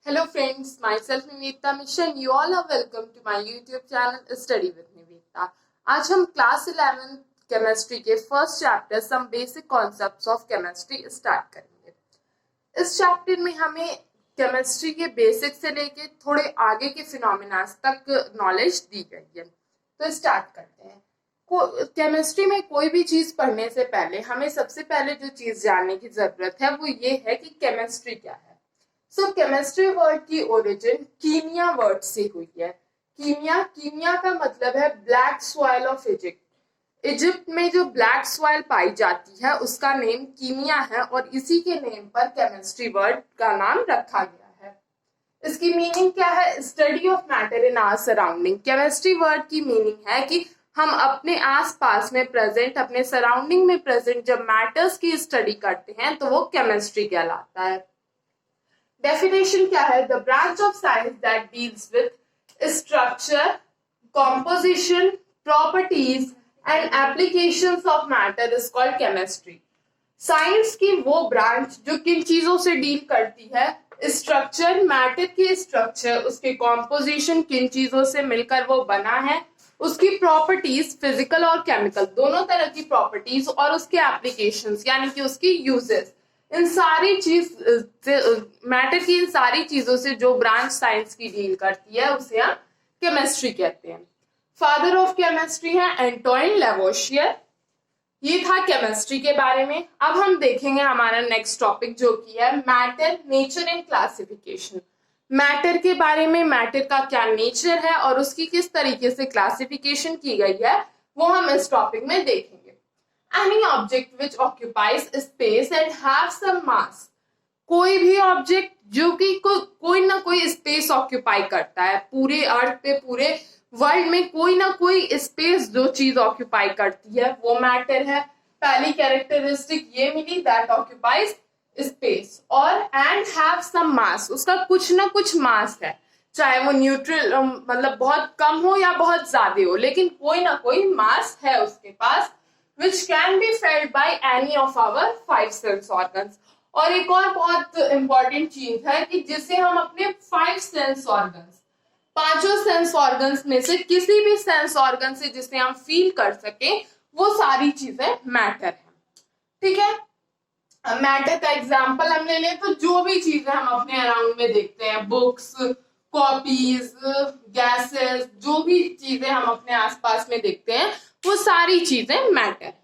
Hello friends, myself Nivedita Mission. You all are welcome to my YouTube channel Study with Nivedita. आज हम class 11 chemistry के first chapter some basic concepts of chemistry start करेंगे। इस chapter में हमें chemistry के basic से लेके थोड़े आगे के फिनोमेना तक नॉलेज दी गई है। तो स्टार्ट करते हैं। केमिस्ट्री में कोई भी चीज पढ़ने से पहले हमें सबसे पहले जो चीज जानने की जरूरत है वो ये है कि केमिस्ट्री क्या है। केमिस्ट्री वर्ड की ओरिजिन कीमिया वर्ड से हुई है। कीमिया का मतलब है black soil of Egypt. Egypt में जो ब्लैक सॉइल पाई जाती है उसका नेम कीमिया है और इसी के नेम पर केमिस्ट्री वर्ड का नाम रखा गया है। इसकी मीनिंग क्या है? Study of matter in our surrounding. Chemistry word की मीनिंग है कि हम अपने आसपास में प्रेजेंट, अपने सराउंडिंग में प्रेजेंट जब मैटर्स की स्टडी करते हैं तो वो केमिस्ट्री कहलाता है। डेफिनेशन क्या है? The branch of science that deals with structure, composition, properties and applications of matter is called chemistry. Science की वो ब्रांच जो किन चीजों से डील करती है? स्ट्रक्चर, मैटर की स्ट्रक्चर, उसके कॉम्पोजिशन, किन चीजों से मिलकर वो बना है, उसकी प्रॉपर्टीज फिजिकल और केमिकल दोनों तरह की प्रॉपर्टीज, और उसके एप्लीकेशंस यानी कि उसकी यूजेस। इन सारी चीज मैटर की इन सारी चीजों से जो ब्रांच साइंस की डील करती है उसे हम केमिस्ट्री कहते हैं। फादर ऑफ केमिस्ट्री है एंटोइन लेवोशियर। ये था केमिस्ट्री के बारे में। अब हम देखेंगे हमारा नेक्स्ट टॉपिक जो कि है matter, nature and classification. Matter के बारे में, मैटर का क्या नेचर है और उसकी किस तरीके से क्लासिफिकेशन की गई है वो हम इस टॉपिक में देखेंगे। Any object which occupies space and have some mass। कोई भी ऑब्जेक्ट जो कि कोई ना कोई स्पेस ऑक्यूपाई करता है, पूरे अर्थ पे, पूरे वर्ल्ड में कोई ना कोई स्पेस जो चीज ऑक्यूपाई करती है वो मैटर है। पहली कैरेक्टरिस्टिक ये मिली, दैट ऑक्यूपाइज स्पेस, और एंड हैव सम मास, उसका कुछ ना कुछ मास है, चाहे वो न्यूट्रल मतलब बहुत कम हो या बहुत ज्यादा हो, लेकिन कोई ना कोई मास है उसके पास, which can be felt by any of our 5 sense organs। और एक और बहुत इंपॉर्टेंट चीज है कि जिसे हम अपने 5 सेंस ऑर्गन्स, पांचों सेंस ऑर्गन्स में से किसी भी सेंस ऑर्गन से जिसे हम फील कर सके वो सारी चीजें मैटर है। ठीक है, मैटर का एग्जांपल हम ले लें तो जो भी चीजें हम अपने अराउंड में देखते हैं, बुक्स, कॉपीज, गैसेस, जो भी चीजें हम अपने आसपास में देखते हैं वो सारी चीजें मैटर है।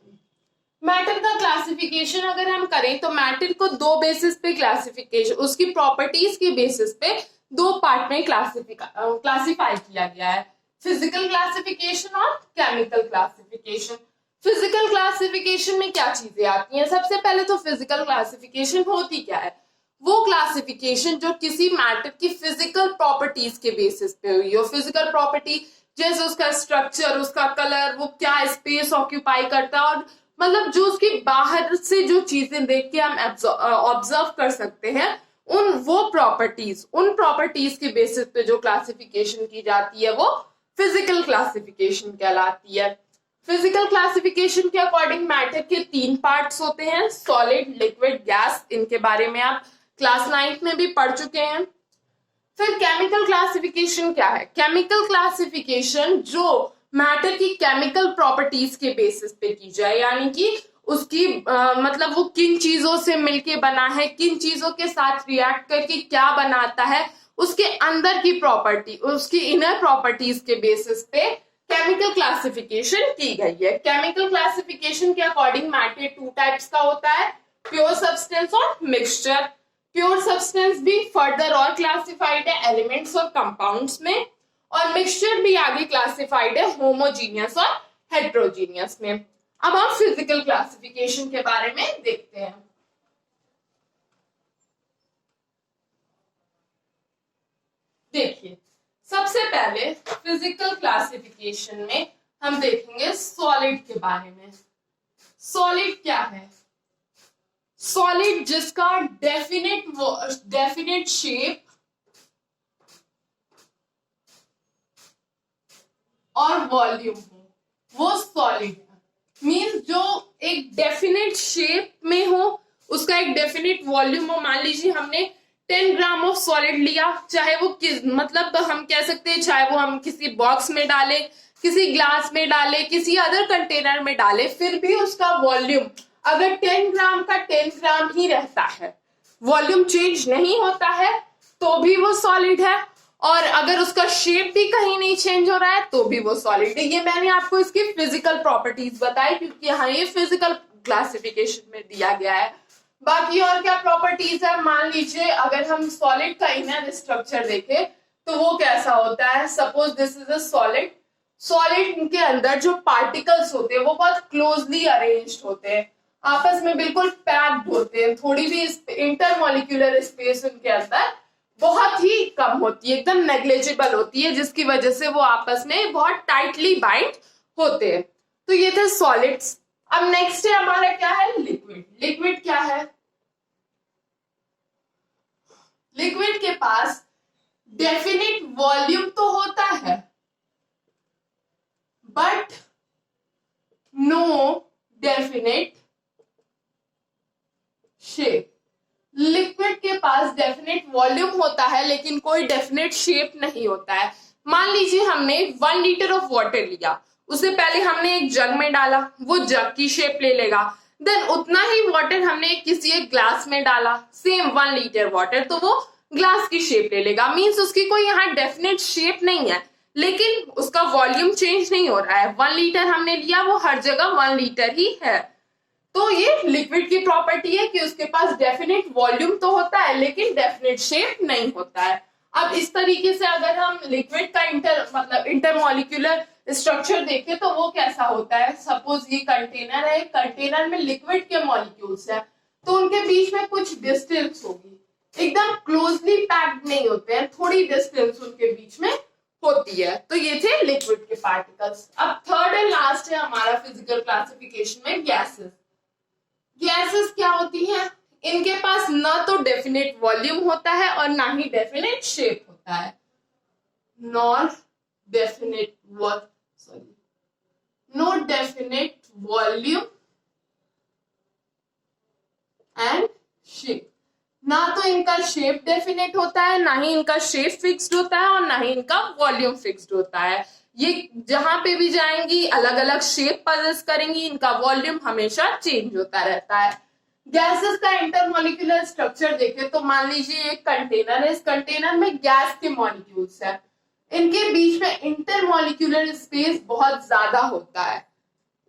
मैटर का क्लासिफिकेशन अगर हम करें तो मैटर को दो बेसिस पे क्लासिफिकेशन, उसकी प्रॉपर्टीज के बेसिस पे दो पार्ट में क्लासिफाई किया गया है, फिजिकल क्लासिफिकेशन और केमिकल क्लासिफिकेशन। फिजिकल क्लासिफिकेशन में क्या चीजें आती हैं? सबसे पहले तो फिजिकल क्लासिफिकेशन होती क्या है? वो क्लासिफिकेशन जो किसी मैटर की फिजिकल प्रॉपर्टीज के बेसिस पे हुई हो। फिजिकल प्रॉपर्टी जैसे उसका स्ट्रक्चर, उसका कलर, वो क्या स्पेस ऑक्यूपाई करता है, और मतलब जो उसकी बाहर से जो चीजें देख के हम ऑब्जर्व कर सकते हैं, उन प्रॉपर्टीज के बेसिस पे जो क्लासिफिकेशन की जाती है वो फिजिकल क्लासिफिकेशन कहलाती है। फिजिकल क्लासिफिकेशन के अकॉर्डिंग मैटर के 3 पार्ट्स होते हैं, सॉलिड, लिक्विड, गैस। इनके बारे में आप क्लास 9 में भी पढ़ चुके हैं। फिर केमिकल क्लासिफिकेशन क्या है? केमिकल क्लासिफिकेशन जो मैटर की केमिकल प्रॉपर्टीज के बेसिस पे की जाए, यानी कि उसकी मतलब वो किन चीजों से मिलके बना है, किन चीजों के साथ रिएक्ट करके क्या बनाता है, उसके अंदर की प्रॉपर्टी, उसकी इनर प्रॉपर्टीज के बेसिस पे केमिकल क्लासिफिकेशन की गई है। केमिकल क्लासिफिकेशन के अकॉर्डिंग मैटर 2 टाइप्स का होता है, प्योर सब्सटेंस और मिक्सचर। प्योर सब्सटेंस भी फर्दर और क्लासिफाइड है एलिमेंट्स और कंपाउंड्स में, और मिक्सचर भी आगे क्लासिफाइड है होमोजीनियस और हेट्रोजीनियस में। अब हम फिजिकल क्लासिफिकेशन के बारे में देखते हैं। देखिए, सबसे पहले फिजिकल क्लासिफिकेशन में हम देखेंगे सॉलिड के बारे में। सॉलिड क्या है? सॉलिड जिसका डेफिनेट शेप और वॉल्यूम हो, वो सॉलिड है। मींस जो एक डेफिनेट शेप में हो, उसका एक डेफिनेट वॉल्यूम हो। मान लीजिए हमने 10 ग्राम ऑफ सॉलिड लिया, चाहे वो मतलब हम कह सकते हैं चाहे वो हम किसी बॉक्स में डाले, किसी ग्लास में डाले, किसी अदर कंटेनर में डाले, फिर भी उसका वॉल्यूम अगर 10 ग्राम का 10 ग्राम ही रहता है, वॉल्यूम चेंज नहीं होता है, तो भी वो सॉलिड है। और अगर उसका शेप भी कहीं नहीं चेंज हो रहा है तो भी वो सॉलिड है। ये मैंने आपको इसकी फिजिकल प्रॉपर्टीज बताई, क्योंकि यहाँ ये फिजिकल क्लासिफिकेशन में दिया गया है। बाकी और क्या प्रॉपर्टीज है, मान लीजिए अगर हम सॉलिड का इनर स्ट्रक्चर देखें तो वो कैसा होता है। Suppose this is a solid, solid के अंदर जो पार्टिकल्स होते हैं वो बहुत क्लोजली अरेंज्ड होते हैं, आपस में बिल्कुल पैक्ड होते हैं, थोड़ी भी इंटरमॉलिक्यूलर स्पेस उनके अंदर बहुत ही कम होती है, एकदम नेग्लिजिबल होती है, जिसकी वजह से वो आपस में बहुत टाइटली बाइंड होते हैं। तो ये थे सॉलिड्स। अब नेक्स्ट है हमारा क्या है, लिक्विड। लिक्विड क्या है, लिक्विड के पास डेफिनिट वॉल्यूम तो होता है but no definite shape. Liquid के पास डेफिनेट वॉल्यूम होता है लेकिन कोई डेफिनेट शेप नहीं होता है। मान लीजिए हमने 1 लीटर ऑफ वाटर लिया, उसे पहले हमने एक जग में डाला, वो जग की शेप ले लेगा। देन उतना ही वाटर हमने किसी एक ग्लास में डाला, सेम 1 लीटर वाटर, तो वो ग्लास की शेप ले लेगा। मीन्स उसकी कोई यहाँ डेफिनेट शेप नहीं है लेकिन उसका वॉल्यूम चेंज नहीं हो रहा है। 1 लीटर हमने लिया, वो हर जगह 1 लीटर ही है। तो ये लिक्विड की प्रॉपर्टी है कि उसके पास डेफिनेट वॉल्यूम तो होता है लेकिन डेफिनेट शेप नहीं होता है। अब इस तरीके से अगर हम लिक्विड का इंटरमॉलिक्यूलर स्ट्रक्चर देखें तो वो कैसा होता है। सपोज ये कंटेनर है, कंटेनर में लिक्विड के मॉलिक्यूल्स है, तो उनके बीच में कुछ डिस्टेंस होगी, एकदम क्लोजली पैक्ड नहीं होते हैं, थोड़ी डिस्टेंस उनके बीच में होती है। तो ये थे लिक्विड के पार्टिकल्स। अब थर्ड एंड लास्ट है हमारा फिजिकल क्लासिफिकेशन में गैसेस। गैसेस क्या होती हैं, इनके पास ना तो डेफिनेट वॉल्यूम होता है और ना ही डेफिनेट शेप होता है। Nor definite no definite volume and shape. ना तो इनका शेप डेफिनेट होता है, ना ही इनका शेप फिक्स्ड होता है और ना ही इनका वॉल्यूम फिक्स्ड होता है। ये जहां पे भी जाएंगी अलग अलग शेप पजेस करेंगी, इनका वॉल्यूम हमेशा चेंज होता रहता है। गैसेस का इंटरमॉलिक्यूलर स्ट्रक्चर देखें तो मान लीजिए एक कंटेनर है, इस कंटेनर में गैस के मॉलिक्यूल्स है, इनके बीच में इंटरमॉलिक्यूलर स्पेस बहुत ज्यादा होता है।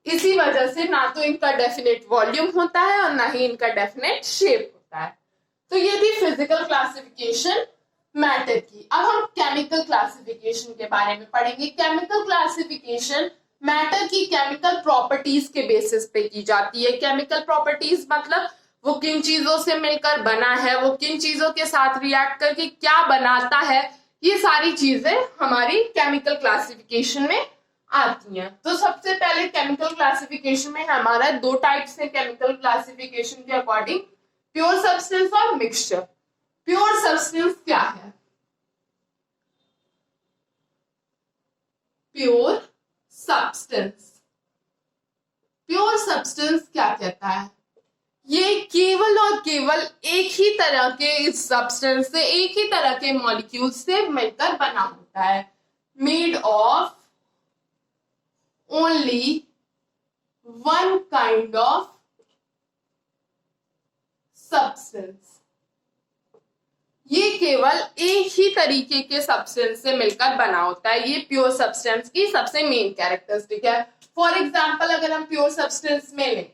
इसी वजह से ना तो इनका डेफिनेट वॉल्यूम होता है और ना ही इनका डेफिनेट शेप होता है। तो ये थी फिजिकल क्लासिफिकेशन मैटर की। अब हम केमिकल क्लासिफिकेशन के बारे में पढ़ेंगे। केमिकल क्लासिफिकेशन मैटर की केमिकल प्रॉपर्टीज के बेसिस पे की जाती है। केमिकल प्रॉपर्टीज मतलब वो किन चीजों से मिलकर बना है, वो किन चीजों के साथ रिएक्ट करके क्या बनाता है, ये सारी चीजें हमारी केमिकल क्लासिफिकेशन में आती हैं। तो सबसे पहले केमिकल क्लासिफिकेशन में हमारा 2 टाइप्स है केमिकल क्लासिफिकेशन के अकॉर्डिंग, प्योर सब्सटेंस और मिक्सचर। प्योर सब्सटेंस क्या है, प्योर सब्सटेंस, प्योर सब्सटेंस क्या कहता है, ये केवल और केवल एक ही तरह के सब्सटेंस से, एक ही तरह के मॉलिक्यूल से मिलकर बना होता है। Made of only one kind of substance, ये केवल एक ही तरीके के सब्सटेंस से मिलकर बना होता है। ये प्योर सब्सटेंस की सबसे मेन कैरेक्टरिस्टिक है। फॉर एग्जांपल अगर हम प्योर सब्सटेंस में लें,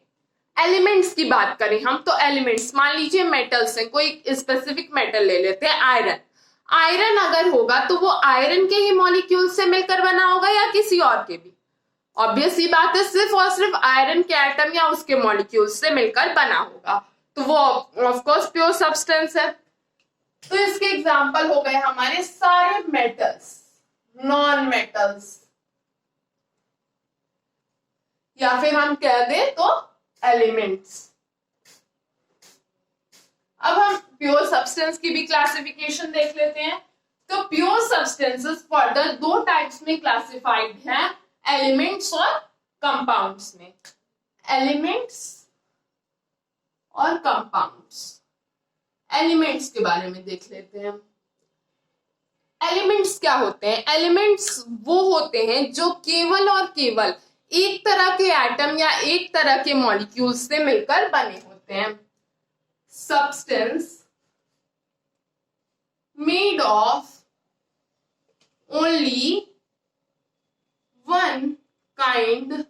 एलिमेंट्स की बात करें हम, तो एलिमेंट्स मान लीजिए मेटल्स हैं, कोई स्पेसिफिक मेटल ले लेते हैं, आयरन। आयरन अगर होगा तो वो आयरन के ही मॉलिक्यूल से मिलकर बना होगा या किसी और के भी, ऑब्वियस ही बात है, सिर्फ और सिर्फ आयरन के एटम या उसके मॉलिक्यूल से मिलकर बना होगा, तो वो ऑफकोर्स प्योर सब्सटेंस है। तो इसके एग्जाम्पल हो गए हमारे सारे मेटल्स, नॉन मेटल्स, या फिर हम कह दें तो एलिमेंट्स। अब हम प्योर सब्सटेंस की भी क्लासिफिकेशन देख लेते हैं। तो प्योर सब्सटेंसेस फर्दर 2 टाइप्स में क्लासिफाइड हैं, एलिमेंट्स और कंपाउंड्स में। एलिमेंट्स और कंपाउंड्स। एलिमेंट्स के बारे में देख लेते हैं। एलिमेंट्स क्या होते हैं? एलिमेंट्स वो होते हैं जो केवल और केवल एक तरह के एटम या एक तरह के मॉलिक्यूल्स से मिलकर बने होते हैं। Substance made of only one kind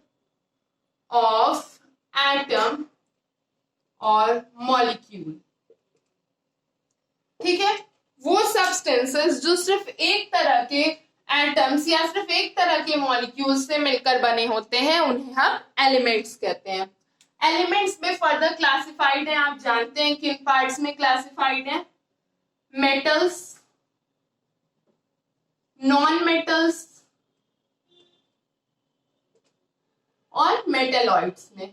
of atom और मॉलिक्यूल। ठीक है, वो सब्सटेंसेस जो सिर्फ एक तरह के एटम्स या सिर्फ एक तरह के मॉलिक्यूल्स से मिलकर बने होते हैं उन्हें हम एलिमेंट्स कहते हैं। एलिमेंट्स में फर्दर क्लासिफाइड है, आप जानते हैं किन पार्ट्स में क्लासिफाइड है? मेटल्स, नॉन मेटल्स और मेटेलॉइड्स में।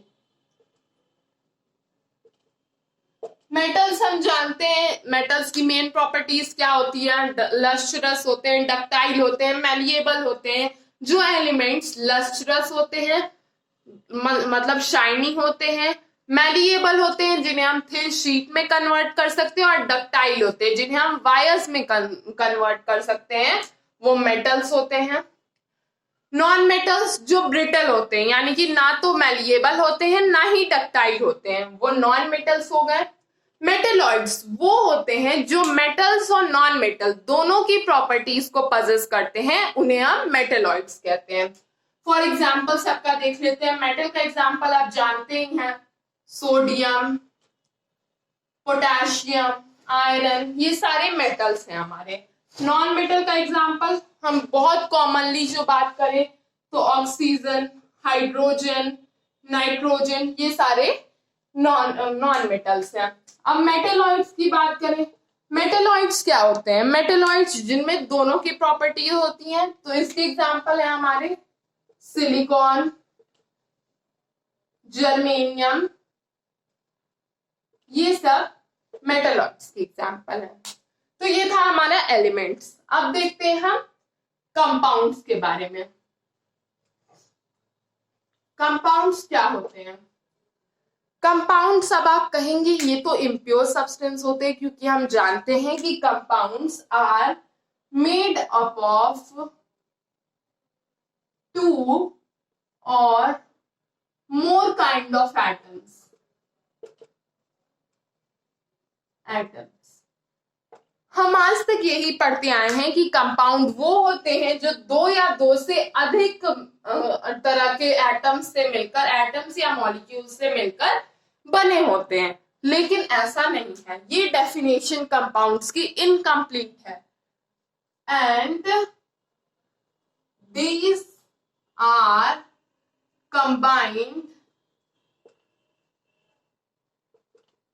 मेटल्स हम जानते हैं, मेटल्स की मेन प्रॉपर्टीज क्या होती है? लस्ट्रस होते हैं, डक्टाइल होते हैं, मैलिएबल होते हैं। जो एलिमेंट्स लस्ट्रस होते हैं मतलब शाइनी होते हैं, मैलिएबल होते हैं जिन्हें हम थिन शीट में कन्वर्ट कर सकते हैं, और डक्टाइल होते हैं जिन्हें हम वायर्स में कन्वर्ट कर सकते हैं, वो मेटल्स होते हैं। नॉन मेटल्स जो ब्रिटल होते हैं, यानी कि ना तो मैलिएबल होते हैं ना ही डक्टाइल होते हैं, वो नॉन मेटल्स हो गए। मेटेलॉइड्स वो होते हैं जो मेटल्स और नॉन मेटल दोनों की प्रॉपर्टीज को पजेस करते हैं, उन्हें हम मेटेलॉइड्स कहते हैं। फॉर एग्जाम्पल सबका देख लेते हैं। मेटल का एग्जाम्पल आप जानते ही हैं, सोडियम, पोटेशियम, आयरन, ये सारे मेटल्स हैं हमारे। नॉन मेटल का एग्जाम्पल हम बहुत कॉमनली जो बात करें तो ऑक्सीजन, हाइड्रोजन, नाइट्रोजन, ये सारे नॉन मेटल्स हैं। अब मेटेलॉइड्स की बात करें, मेटेलॉइड्स क्या होते हैं? मेटेलॉइड्स जिनमें दोनों की प्रॉपर्टी होती हैं, तो इसके एग्जाम्पल है हमारे सिलिकॉन, जर्मेनियम, ये सब मेटेलॉइड्स के एग्जाम्पल है। तो ये था हमारा एलिमेंट्स। अब देखते हैं हम कंपाउंड्स के बारे में। कंपाउंड्स क्या होते हैं? कंपाउंड्स, अब आप कहेंगे ये तो इम्प्योर सब्सटेंस होते हैं, क्योंकि हम जानते हैं कि compounds are made up of two or more kind of atoms. हम आज तक यही पढ़ते आए हैं कि कंपाउंड वो होते हैं जो दो या दो से अधिक तरह के एटम्स से मिलकर, एटम्स या मॉलिक्यूल्स से मिलकर बने होते हैं, लेकिन ऐसा नहीं है। ये डेफिनेशन कंपाउंड्स की इनकम्प्लीट है। And these are combined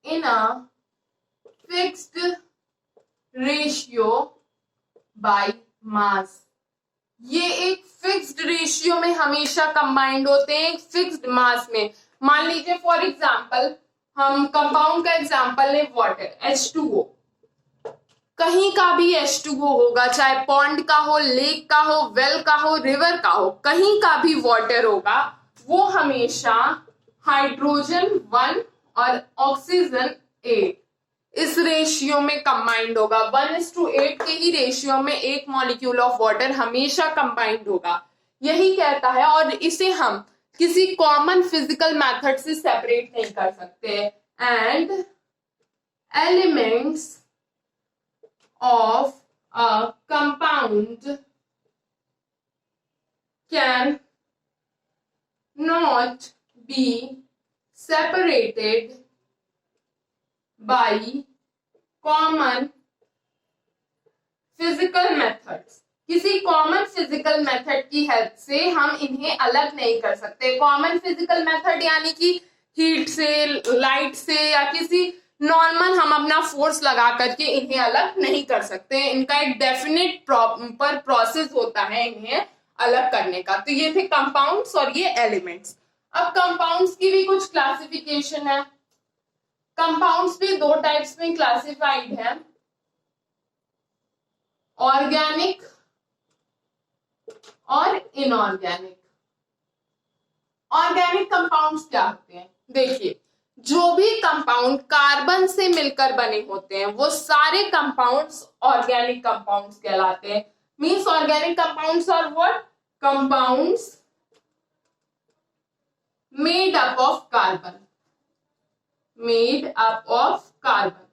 in a fixed ratio by mass. ये एक फिक्स्ड रेशियो में हमेशा कंबाइंड होते हैं, एक फिक्स्ड मास में। मान लीजिए फॉर एग्जांपल हम कंपाउंड का एग्जांपल लें, वाटर, H2O। कहीं का भी H2O होगा, चाहे पॉन्ड का हो, लेक का हो, वेल का हो, रिवर का हो, कहीं का भी वाटर होगा, वो हमेशा हाइड्रोजन 1 और ऑक्सीजन 8 इस रेशियो में कंबाइंड होगा। 1:8 के ही रेशियो में एक मॉलिक्यूल ऑफ वाटर हमेशा कंबाइंड होगा, यही कहता है। और इसे हम किसी कॉमन फिजिकल मेथड से सेपरेट नहीं कर सकते। And elements of a compound can not be separated by common physical methods। किसी कॉमन फिजिकल मेथड की हेल्प से हम इन्हें अलग नहीं कर सकते। कॉमन फिजिकल मेथड यानी कि हीट से, लाइट से, या किसी नॉर्मल हम अपना फोर्स लगा करके इन्हें अलग नहीं कर सकते। इनका एक डेफिनेट प्रॉपर प्रोसेस होता है इन्हें अलग करने का। तो ये थे कंपाउंड्स और ये एलिमेंट्स। अब कंपाउंड्स की भी कुछ क्लासिफिकेशन है। कंपाउंड्स भी दो टाइप्स में क्लासिफाइड है, ऑर्गेनिक और इनऑर्गेनिक। ऑर्गेनिक कंपाउंड्स क्या होते हैं? देखिए, जो भी कंपाउंड कार्बन से मिलकर बने होते हैं वो सारे कंपाउंड्स ऑर्गेनिक कंपाउंड्स कहलाते हैं। Means organic compounds are what? Compounds made up of carbon. Made up of carbon,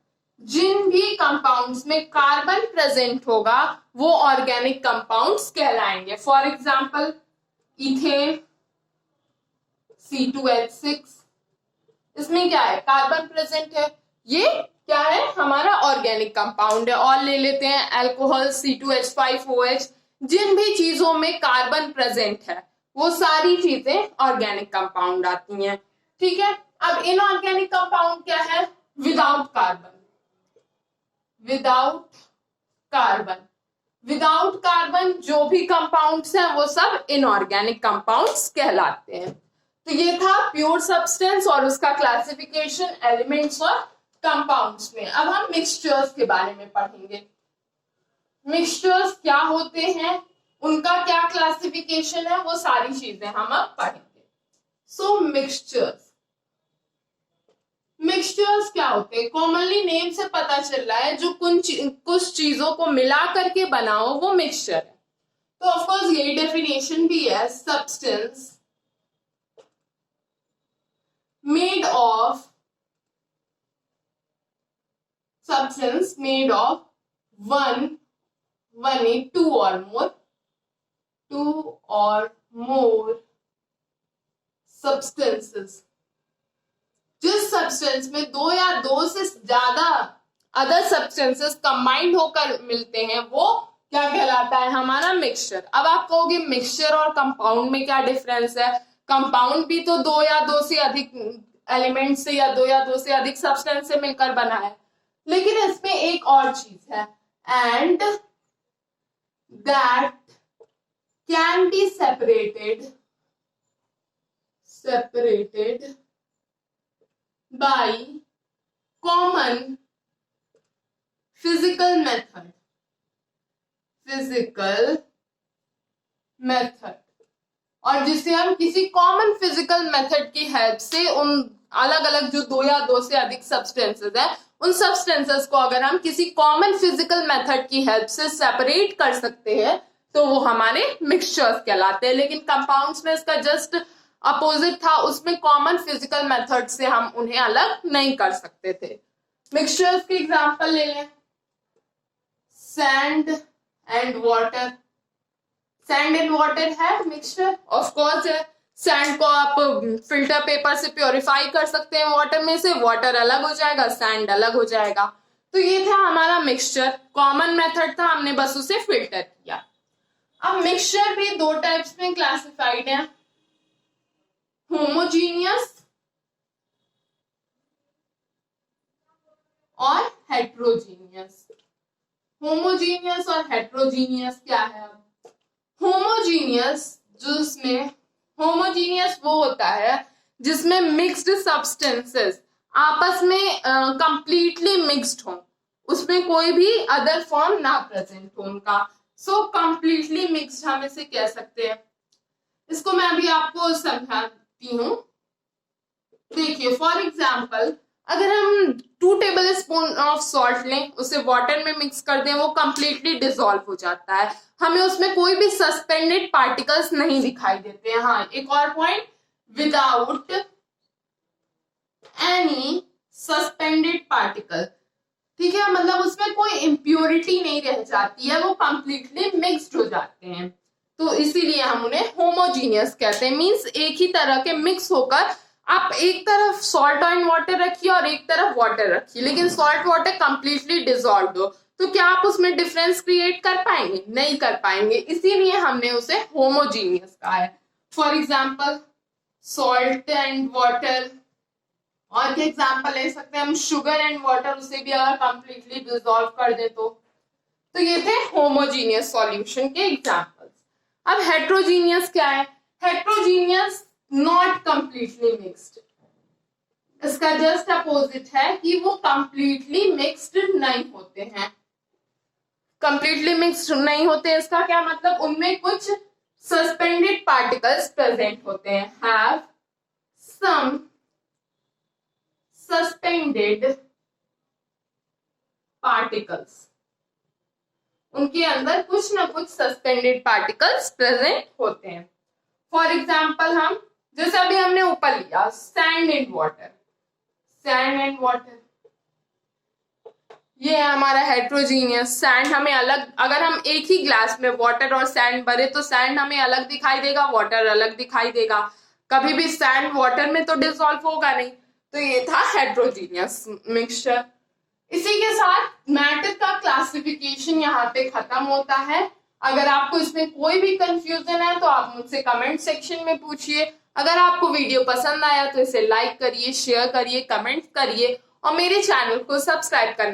जिन भी कंपाउंड्स में कार्बन प्रेजेंट होगा वो ऑर्गेनिक कंपाउंड्स कहलाएंगे। फॉर एग्जांपल इथेन C2H6, इसमें क्या है? कार्बन प्रेजेंट है, ये क्या है? हमारा ऑर्गेनिक कंपाउंड है। और ले लेते हैं अल्कोहल C2H5OH, जिन भी चीजों में कार्बन प्रेजेंट है वो सारी चीजें ऑर्गेनिक कंपाउंड आती हैं। ठीक है, अब इनऑर्गेनिक कंपाउंड क्या है? Without carbon. Without carbon, without carbon जो भी कंपाउंड्स हैं वो सब इनऑर्गेनिक कंपाउंड्स कहलाते हैं। तो ये था प्योर सब्सटेंस और उसका क्लासिफिकेशन एलिमेंट्स और कंपाउंड्स में। अब हम मिक्सचर्स के बारे में पढ़ेंगे। मिक्सचर्स क्या होते हैं, उनका क्या क्लासिफिकेशन है, वो सारी चीजें हम अब पढ़ेंगे। सो मिक्सचर्स, मिक्सचर्स क्या होते हैं? कॉमनली नेम से पता चल रहा है जो कुछ चीजों को मिला करके बनाओ वो मिक्सचर है। तो ऑफकोर्स यही डेफिनेशन भी है, substance made of substance made of one two or more substances। जिस सब्सटेंस में दो या दो से ज्यादा अदर सब्सटेंसेस कंबाइंड होकर मिलते हैं वो क्या कहलाता है? हमारा मिक्सचर। अब आप कहोगे मिक्सचर और कंपाउंड में क्या डिफरेंस है? कंपाउंड भी तो दो या दो से अधिक एलिमेंट से या दो से अधिक सब्सटेंस से मिलकर बना है, लेकिन इसमें एक और चीज है, and that can be separated by common physical method, और जिसे हम किसी कॉमन फिजिकल मेथड की हेल्प से उन अलग अलग जो दो या दो से अधिक सब्सटेंसेस है उन सब्सटेंसेस को अगर हम किसी कॉमन फिजिकल मेथड की हेल्प से सेपरेट कर सकते हैं तो वो हमारे मिक्सचर्स कहलाते हैं। लेकिन कंपाउंड्स में इसका जस्ट अपोजिट था, उसमें कॉमन फिजिकल मेथड से हम उन्हें अलग नहीं कर सकते थे। मिक्सचर्स के एग्जांपल ले लें, sand and water. Sand and water है मिक्सचर? ऑफ कोर्स है। सैंड को आप फिल्टर पेपर से प्योरीफाई कर सकते हैं वाटर में से, वाटर अलग हो जाएगा, सैंड अलग हो जाएगा। तो ये था हमारा मिक्सचर, कॉमन मेथड था, हमने बस उसे फिल्टर किया। अब मिक्सचर भी दो टाइप्स में क्लासिफाइड है, होमोजीनियस और हेट्रोजीनियस। होमोजीनियस और हेट्रोजीनियस क्या है? होमोजीनियस, जिसमें होमोजीनियस वो होता है जिसमें मिक्स्ड सब्सटेंसेस आपस में कंप्लीटली मिक्स्ड हो, उसमें कोई भी अदर फॉर्म ना प्रेजेंट हो उनका। सो कंप्लीटली मिक्स्ड हम इसे कह सकते हैं। इसको मैं अभी आपको समझाती हूँ। देखिए फॉर एग्जाम्पल, अगर हम 2 टेबल स्पून ऑफ सॉल्ट लें, उसे वाटर में मिक्स कर दें, वो कंप्लीटली डिसॉल्व हो जाता है, हमें उसमें कोई भी सस्पेंडेड पार्टिकल्स नहीं दिखाई देते हैं। हाँ, एक और point, without any suspended particle. ठीक है, मतलब उसमें कोई इम्प्योरिटी नहीं रह जाती है, वो कंप्लीटली मिक्स्ड हो जाते हैं, तो इसीलिए हम उन्हें होमोजीनियस कहते हैं। मींस एक ही तरह के मिक्स होकर, आप एक तरफ सॉल्ट एंड वाटर रखिए और एक तरफ वाटर रखिए, लेकिन सॉल्ट वाटर कंप्लीटली डिसॉल्व हो, तो क्या आप उसमें डिफरेंस क्रिएट कर पाएंगे? नहीं कर पाएंगे, इसीलिए हमने उसे होमोजीनियस कहा है। For example salt and water, और क्या एग्जाम्पल ले सकते हैं हम? शुगर एंड वाटर, उसे भी अगर कंप्लीटली डिसॉल्व कर दे तो ये थे होमोजीनियस सॉल्यूशन के एग्जाम्पल्स। अब हेट्रोजीनियस क्या है? हेट्रोजीनियस नॉट कंप्लीटली मिक्स्ड, इसका जस्ट अपोजिट है कि वो कंप्लीटली मिक्स्ड नहीं होते हैं। कंप्लीटली मिक्स्ड नहीं होते, इसका क्या मतलब? उनमें कुछ सस्पेंडेड पार्टिकल्स प्रेजेंट होते हैं, हैव सम सस्पेंडेड पार्टिकल्स, उनके अंदर कुछ ना कुछ सस्पेंडेड पार्टिकल्स प्रेजेंट होते हैं। फॉर एग्जाम्पल हम जैसे अभी हमने ऊपर लिया sand and water, sand and water, ये है हमारा हेट्रोजीनियस सैंड। हमें अलग, अगर हम एक ही ग्लास में वाटर और सैंड भरे तो सैंड हमें अलग दिखाई देगा, वाटर अलग दिखाई देगा, कभी भी सैंड वाटर में तो डिसॉल्व होगा नहीं। तो ये था हेट्रोजीनियस मिक्सचर। इसी के साथ मैटर का क्लासिफिकेशन यहाँ पे खत्म होता है। अगर आपको इसमें कोई भी कंफ्यूजन है तो आप मुझसे कमेंट सेक्शन में पूछिए। अगर आपको वीडियो पसंद आया तो इसे लाइक करिए, शेयर करिए, कमेंट करिए और मेरे चैनल को सब्सक्राइब करना